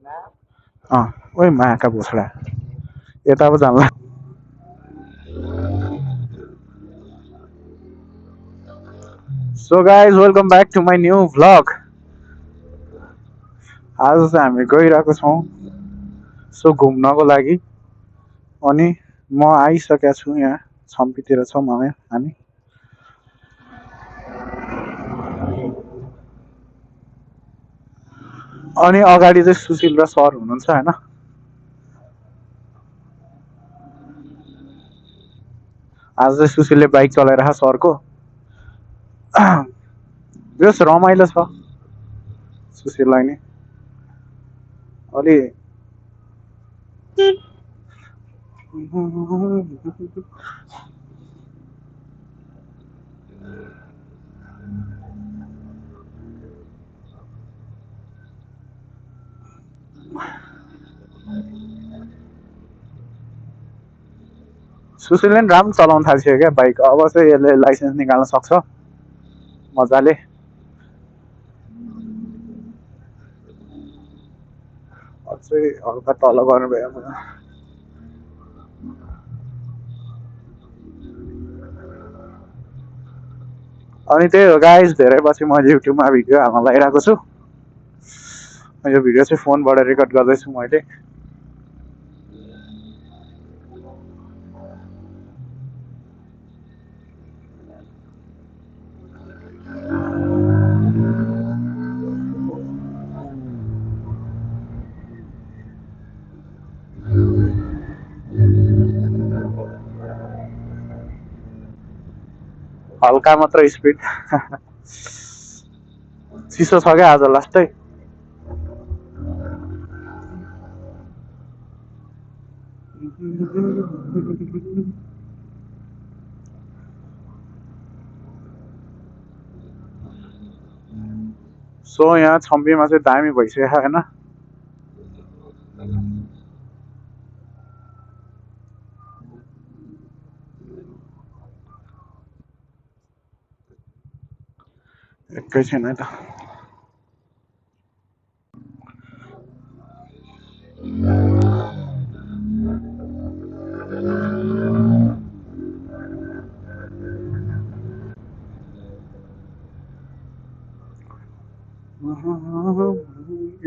ओइ माका भोसडा यता पो जानला so guys welcome back to my new vlog आज चाहिँ हामी गइरहेको छौँ सो घुम्नको लागि अनि म आइसकेको छु यहाँ छम्पीतिर छौँ हामी अनि अगाडि चाहिँ सुशील र सर हुनुहुन्छ होइन आज चाहिँ सुशीलले बाइक चलाइरहेको सरको बेस रमाइलो छ सुशीललाई नि अलि सुशीलले पनि राम्रो चलाउन थालिसक्यो क्या बाइक अब चाहिँ यसले लाइसेन्स निकाल्न सक्छ मजाले अझै हल्का तल गर्नुभयो अनि त्यही हो गाइस धेरै पछि मैले युट्युबमा भिडियो हाल्न लागिरहेको छु यो भिडियो चाहिँ फोनबाट रेकर्ड गर्दैछु मैले हल्का मात्र स्पिड चिसो छ क्या आज लास्टै सो यहाँ छम्बीमा चाहिँ दामी भइसक्यो होइन एकैछिन है त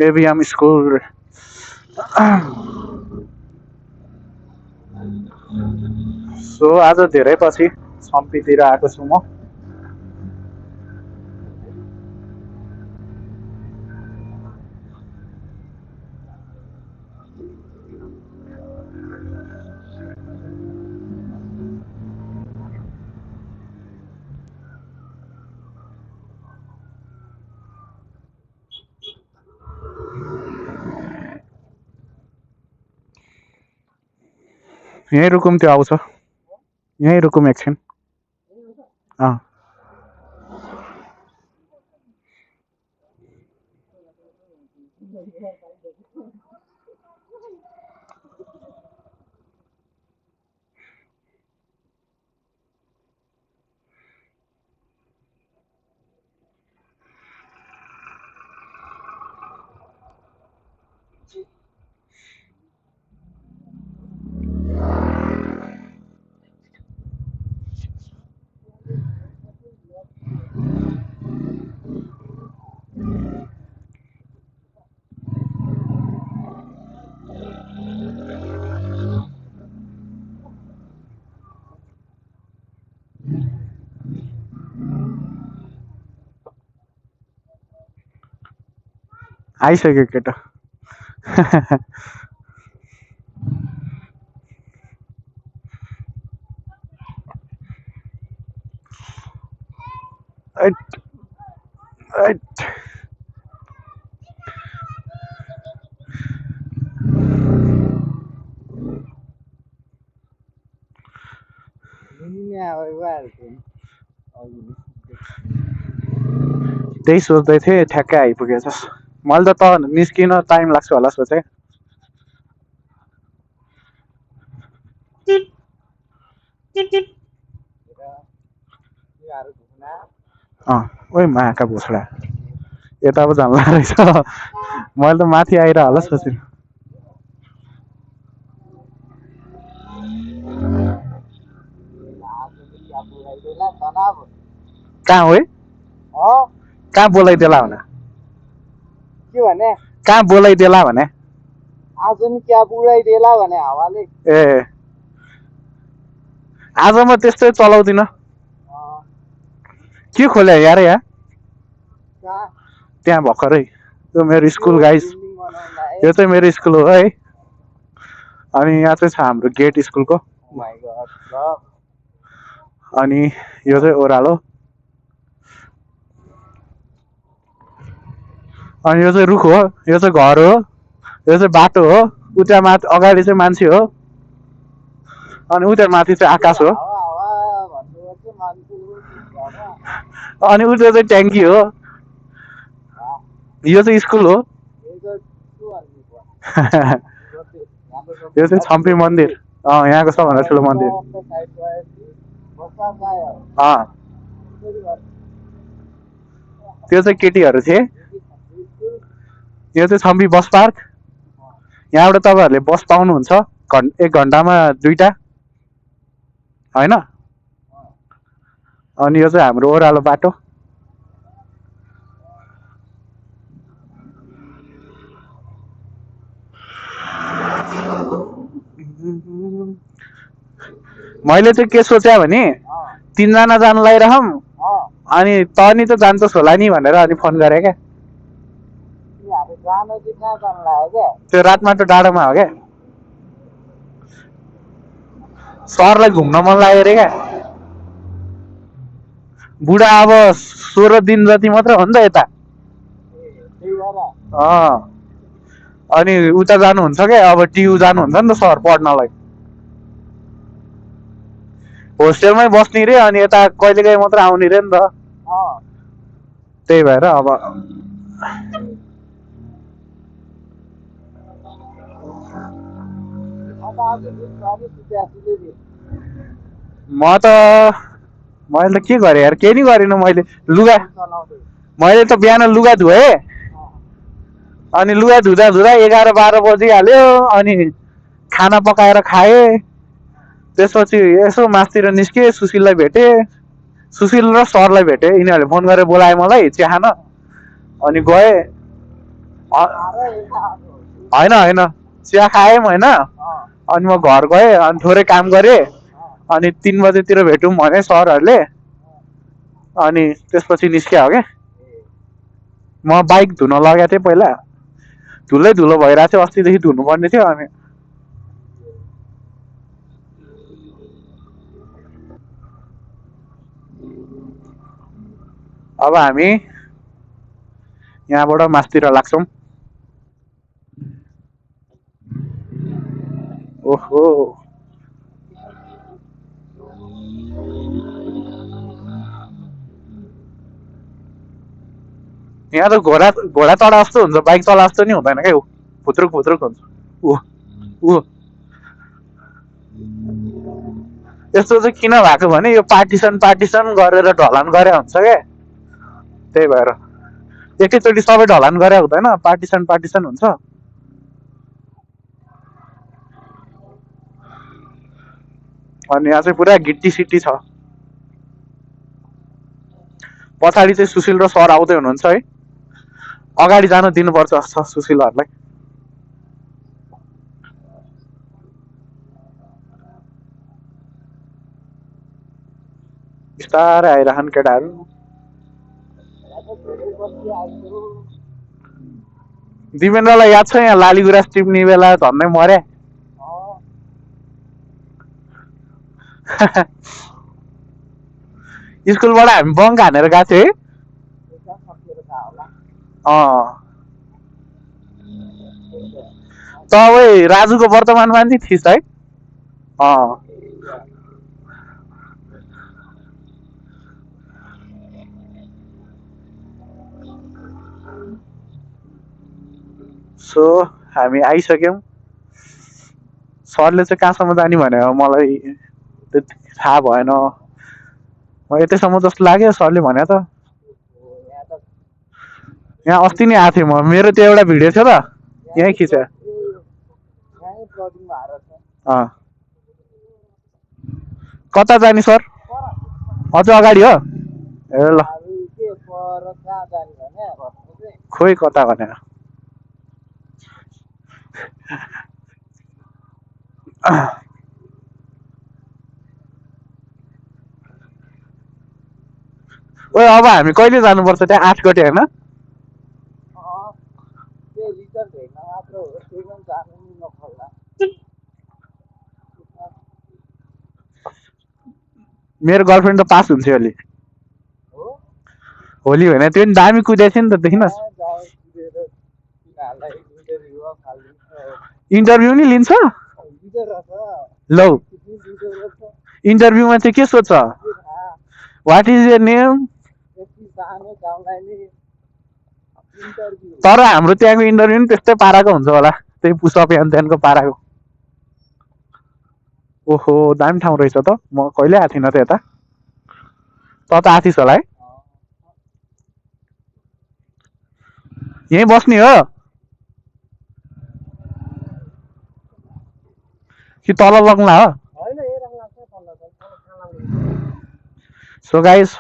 एभिएम स्कुल सो आज धेरै पछि छम्पीतिर आएको छु म यहीँ रुकुम त्यो आउँछ यहीँ रुकुम एकछिन अँ आइसक्यो केटा ऐट, ऐट। त्यही सोच्दै थिएँ ठ्याक्कै आइपुगेछस् मैले त निस्किन टाइम लाग्छ होला सोचेँ ओइ माका भोसडा यता पो झल्ला रहेछ मैले त माथि आएर होला सोचेँ कहाँ हो कहाँ बोलाइदेला भने के भने कहाँ बोलाइदेला भने आज नि क्याब उडाइदेला भने हावाले ए आज म त्यस्तै चलाउँदिन के खोल्या यार यहाँ कहाँ त्यहाँ भर्खरै त्यो मेरो स्कुल गाइस बिल्डिङ बनाउँदा यो चाहिँ मेरो स्कुल हो है अनि यहाँ चाहिँ छ हाम्रो गेट स्कुलको माइ गॉड ल अनि यो चाहिँ ओह्रालो अनि यो चाहिँ रुख हो यो चाहिँ घर हो यो चाहिँ बाटो हो उता माथि अगाडि चाहिँ मान्छे हो अनि उता माथि चाहिँ आकाश हो हावा हावा भन्नुपर्छ मान्छे अनि उता चाहिँ ट्याङ्की हो यो चाहिँ स्कुल हो यो चाहिँ छम्पी मन्दिर यहाँको सबभन्दा ठुलो मन्दिर त्यो चाहिँ केटीहरू थिए यो चाहिँ छम्पी बस पार्क यहाँबाट तपाईँहरूले बस पाउनुहुन्छ 1 घन्टामा 2टा होइन अनि यो चाहिँ हाम्रो ओह्रालो बाटो मैले चाहिँ के सोचे भने 3 जना जान लागिरहम अनि त नि त जान्छस् होला नि भनेर अनि फोन गरे क्या त्यो रातमाटो डाँडोमा हो क्या सरलाई घुम्न मन लाग्यो अरे क्या बुढा अब 16 दिन जति मात्र हो नि त यता अनि उता जानुहुन्छ क्या अब टियु जानुहुन्छ नि त सर पढ्नलाई होस्टेलमै बस्ने रे अनि यता कहिलेकाहीँ मात्र आउने रे नि त त्यही भएर अब मैले त के गरेँ यार केही नि गरिनँ मैले त बिहान लुगा धोएँ अनि लुगा धुँदा 11-12 बजिहाल्यो अनि खाना पकाएर खाएँ त्यसपछि यसो मासतिर निस्केँ सुशीललाई भेटेँ सुशील र सरलाई भेटेँ यिनीहरूले फोन गरेर बोलाए मलाई चिया खान अनि गएँ होइन चिया खाएँ होइन अनि म घर गएँ अनि थोरै काम गरेँ अनि 3 बजेतिर भेटौँ भने सरहरूले अनि त्यसपछि निस्किया हो क्या म बाइक धुन लगाएको थिएँ पहिला धुलो भइरहेको थियो अस्तिदेखि धुनुपर्ने थियो अनि अब हामी यहाँबाट मासतिर लाग्छौँ ओहो यहाँ त घोडा चढा जस्तो हुन्छ बाइक चला जस्तो नि हुँदैन क्या फुत्रुक हुन्छ यस्तो चाहिँ किन भएको भने यो पार्टिसन गरेर ढलान गरे हुन्छ क्या त्यही भएर एकैचोटि सबै ढलान गरे हुँदैन पार्टिसन हुन्छ अनि यहाँ चाहिँ पुरा गिट्टी सिट्टी छ पछाडि चाहिँ सुशील र सर आउँदै हुनुहुन्छ है अगाडि जान दिनुपर्छ सुशीलहरूलाई बिस्तारै आइरहन् केटाहरू दिपेन्द्रलाई याद छ यहाँ लालीगुराँस टिप्ने बेला झन्नै मर्या स्कुलबाट हामी बङ्क हानेर गएको थियो त अब राजुको वर्तमान मान्छे थिइस् है सो हामी आइसक्यौँ सरले चाहिँ कहाँसम्म जाने भनेर मलाई त्यति थाहा भएन म यतैसम्म जस्तो लाग्यो सरले भने त यहाँ अस्ति नै आएको थिएँ म मेरो त्यो एउटा भिडियो छ त यहीँ खिचेँ यहीँ प्लटिङ भएर छ अँ कता जाने सर अझ अगाडि हो ए ल अरू के पर कहाँ जाने भने घरको चाहिँ खोइ कता भनेर ओए अब हामी कहिले जानुपर्छ त्यहाँ 8 गते होइन त्यो रिटर्न हेर्न मात्र हो त्यो पनि जानु नि नखल्ला मेरो गर्लफ्रेन्ड त पास हुन्छ अलि हो होली होइन त्यो पनि दामी कुदेको थियो नि त देखिनुहोस् जाओ कुदेर तिनीहरूलाई इन्टरभ्यू फालिदिन्छ इन्टरभ्यू नि लिन्छ लिँदो रहेछ लौ लिँदो रहेछ इन्टरभ्यूमा चाहिँ के सोध्छ के थाहा वाट इज यर नेम यति सानो गाउँलाई नि इन्टरभ्यू तर हाम्रो त्यहाँको इन्टरभ्यू नि त्यस्तै पाराको हुन्छ होला त्यही पुसअप यान त्यानको पाराको ओहो दामी ठाउँ रहेछ त म कहिले आएको थिइनँ त यता त आएको थिइस् होला है यहीँ बस्ने हो कि तल लग्ला हो होइन हेरेर लाग्छ तल सो गाइस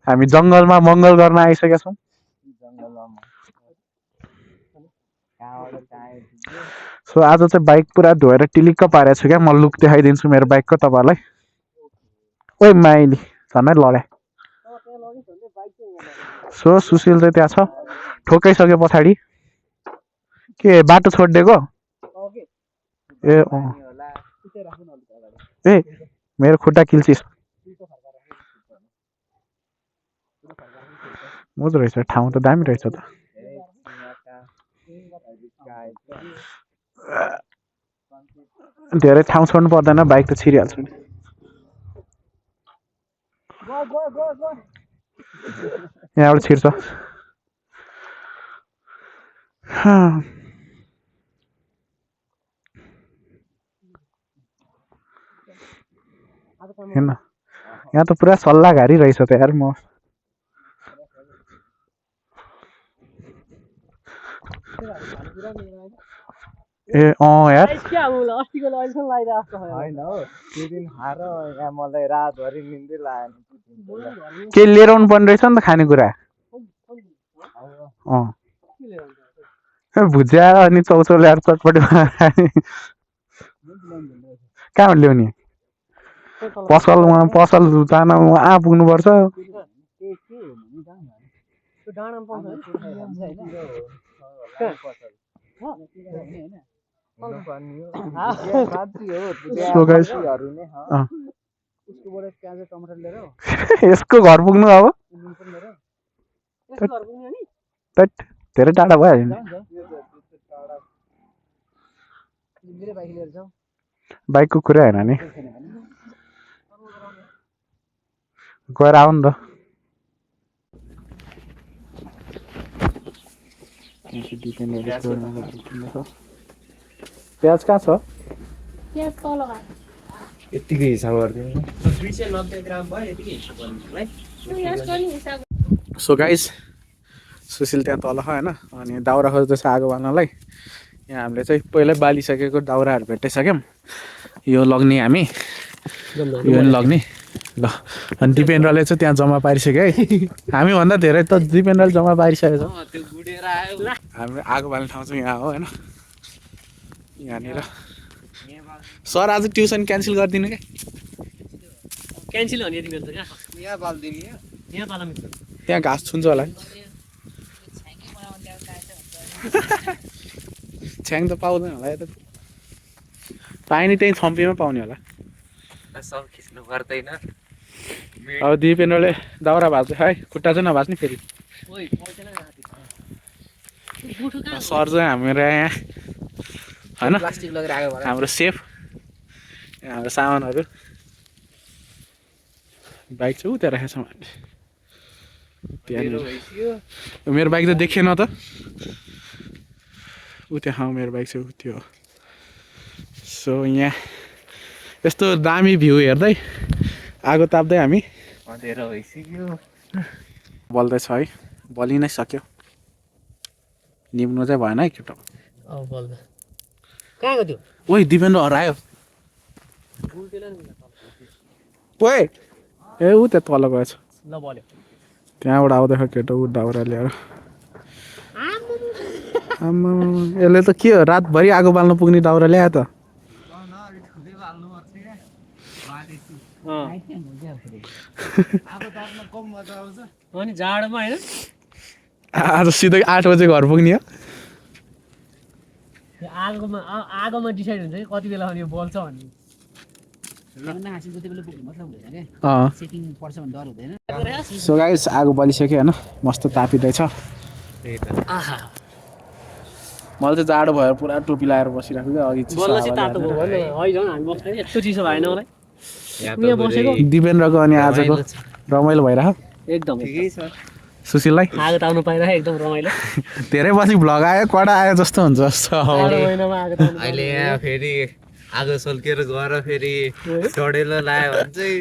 हामी जङ्गलमा मङ्गल गर्न आइसकेका छौँ जङ्गलमा कहाँबाट कहाँ आइपुग्यो सो आज चाहिँ बाइक पुरा धोएर टिलिक्क पारेको छु क्या म लुक देखाइदिन्छु मेरो बाइकको तपाईँहरूलाई ओइ माइली झन्डै लड्या सो सुशील चाहिँ त्यहाँ छ ठोकाइसक्यो पछाडि के बाटो छोडिदिएको ए अँ ए मेरो खुट्टा किल्चिस मजा रहेछ ठाउँ त दामी रहेछ त धेरै ठाउँ छोड्नु पर्दैन बाइक त छिरिहाल्छु नि यहाँबाट छिर्छ हेर्न यहाँ त पुरा सल्लाहघारी रहेछ त यार म ए अँ यार होइन हौ त्यो दिन हार यहाँ मलाई रातभरि निन्दै लागेन के लिएर आउनु पर्ने रहेछ नि त खानेकुरा अँ भुजिया अनि चौचौ ल्याएर चटपटी कहाँबाट ल्याउने पसल जान वहाँ पुग्नुपर्छ यसको घर पुग्नु अब धेरै टाढा भइहाल्यो नि बाइकको कुरा होइन नि गएर आऊ नि त प्याज कहाँ छ यतिकै हिसाब गरिदिनु सो गाइस सुशील त्यहाँ तल होइन अनि दाउरा खोज्दैछ आगो बाल्नलाई यहाँ हामीले चाहिँ पहिल्यै बालिसकेको दाउराहरू भेटाइसक्यौँ यो लग्ने हामी यो पनि लग्ने ल अनि दिपेन्द्रले चाहिँ त्यहाँ जम्मा पारिसक्यो है हामीभन्दा धेरै त दिपेन्द्रले जम्मा पारिसकेको छ हाम्रो आगो बाल्ने ठाउँ चाहिँ यहाँ हो होइन यहाँनिर सर आज ट्युसन क्यान्सल गरिदिनु क्या क्यान्सल हो नि यति बेला त क्या यहाँ बालिदिने यहाँ तल त्यहाँ घाँस छुन्छ होला नि छ्याङ त पाउँदैन होला यता पाए नि त्यही छम्पीमा पाउने होला सब खिच्नु पर्दैन अब दिपेन्द्रले दाउरा भाँच्छ है खुट्टा चाहिँ नभाँच्ने फेरि सर चाहिँ हाम्रो यहाँ होइन प्लास्टिक लगेर आगो बाल हाम्रो सेफ हाम्रो सामानहरू बाइक चाहिँ उता राखेको छौँ हामीले त्यहाँनिर मेरो बाइक त देखेन त ऊ त्यहाँ मेरो बाइक चाहिँ त्यो सो यहाँ यस्तो दामी भ्यू हेर्दै आगो ताप्दै हामी अँधेरो भइसक्यो बल्दैछ है बलि नै सक्यो निप्नु चाहिँ भएन है केटो अब बोल्दा कहाँ गयो त्यो ओइ दिपेन्द्र हरायो ओइ ए ऊ त्यहाँ तल गएछ ल बोल्यो त्यहाँबाट आउँदैछ केटो ऊ दाउरा ल्याएर आम्मा यसले त के हो रातभरि आगो बाल्नु पुग्ने दाउरा ल्यायो त अनि जाडोमा होइन आज सिधै 8 बजे घर पुग्ने हो आगोमा डिसाइड हुन्छ कि कति बेला अनि बोल्छ भन्ने सो गाइस आगो बलिसक्यो होइन मस्त तापिँदैछ मैले चाहिँ जाडो भएर पुरा टोपी लगाएर बसिरहेको क्या अघि बोल्न चाहिँ तातो भयो भने होइन हामी बस्छ यस्तो चिसो भएन मलाई यहाँ बसेको दिपेन्द्रको अनि आजको रमाइलो भइरह एकदम सुशीललाई आगो ताउनु पाइरह्यो एकदम रमाइलो धेरै पछि भ्लग आयो कडा आयो जस्तो हुन्छ जस्तो महिनामा आगो ताउनु अहिले यहाँ फेरि आगो सल्केर गएर फेरि डढेलो लायो भने चाहिँ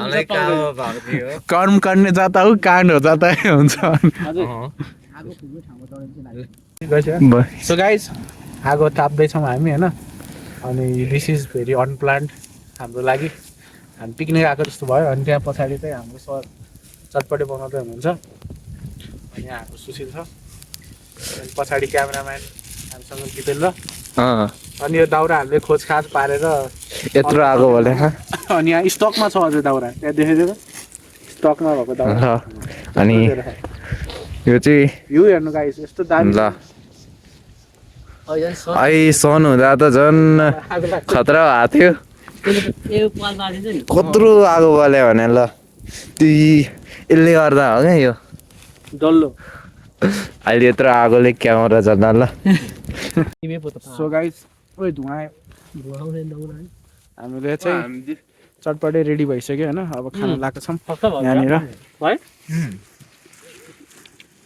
अलि कालो भाग्ने हो कर्म गर्ने जाता हो काण्ड हो जाता हुन्छ सो गाइज आगो ताप्दैछौँ हामी होइन अनि दिस इज भेरी अनप्लान्ड हाम्रो लागि हामी पिकनिक आएको जस्तो भयो अनि त्यहाँ पछाडि चाहिँ हाम्रो सर चटपटे बनाउँदै हुनुहुन्छ अनि यहाँ हाम्रो सुशील छ अनि पछाडि क्यामेराम्यान हामीसँग दिपेन्द्र अनि यो दाउराहरूले खोजखाज पारेर यत्रो आगो बोले अनि यहाँ स्टकमा छ अझै दाउरा त्यहाँ देखेको स्टकमा भएको दाउरा अनि यो चाहिँ यो हेर्नु गाइस यस्तो दामी ल आई सन हुँदा त झन् खतरा भएको थियो कत्रो आगो बल्यो भने ल यसले गर्दा हो क्या यो डल्लो अहिले यत्रो आगोले क्यामेरा चल्दा ल सो गाइस ओइ धुवा आयो हामीले चाहिँ चटपटे रेडी भइसक्यो होइन अब खाना लगाएको छौँ यहाँनिर है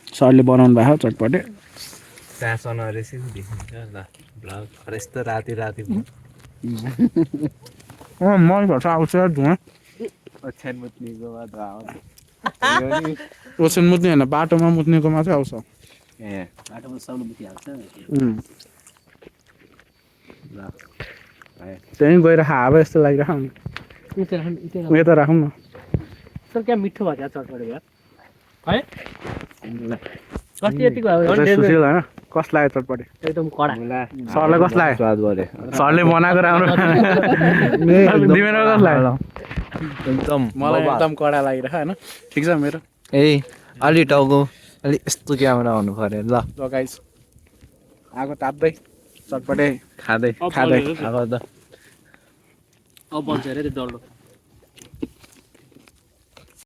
सरले बनाउनु भएको चटपटे यस्तो राति राति मन भर्छ आउँछ धुवा ओछ्यान मुत्नेको ओछ्यान मुत्ने होइन बाटोमा मुत्नेकोमा चाहिँ आउँछ ए बाटोमा साउन्ड मुतिहाल्छ त्यहीँ गएर हावा यस्तो लागिरहेको नि उयो त राखौँ न सर क्या मिठो भयो चटपटे भयो है कति यतिको भयो सुशील होइन कस्तो लाग्यो चटपटे एकदम कडा सरलाई कस्तो लाग्यो स्वाद गरे सरले बनाएको राम्रो दिपेन्द्र कस्तो लाग्यो एकदम मलाई एकदम कडा लागिरहेको होइन ठिक छ मेरो ए अलि टाउको अलि यस्तो क्यामेरा हुनु पर्यो ल ल गाइस आगो ताप्दै चटपटे खाँदै खाँदै अब त अब बन्छ अरे त्यो डल्लो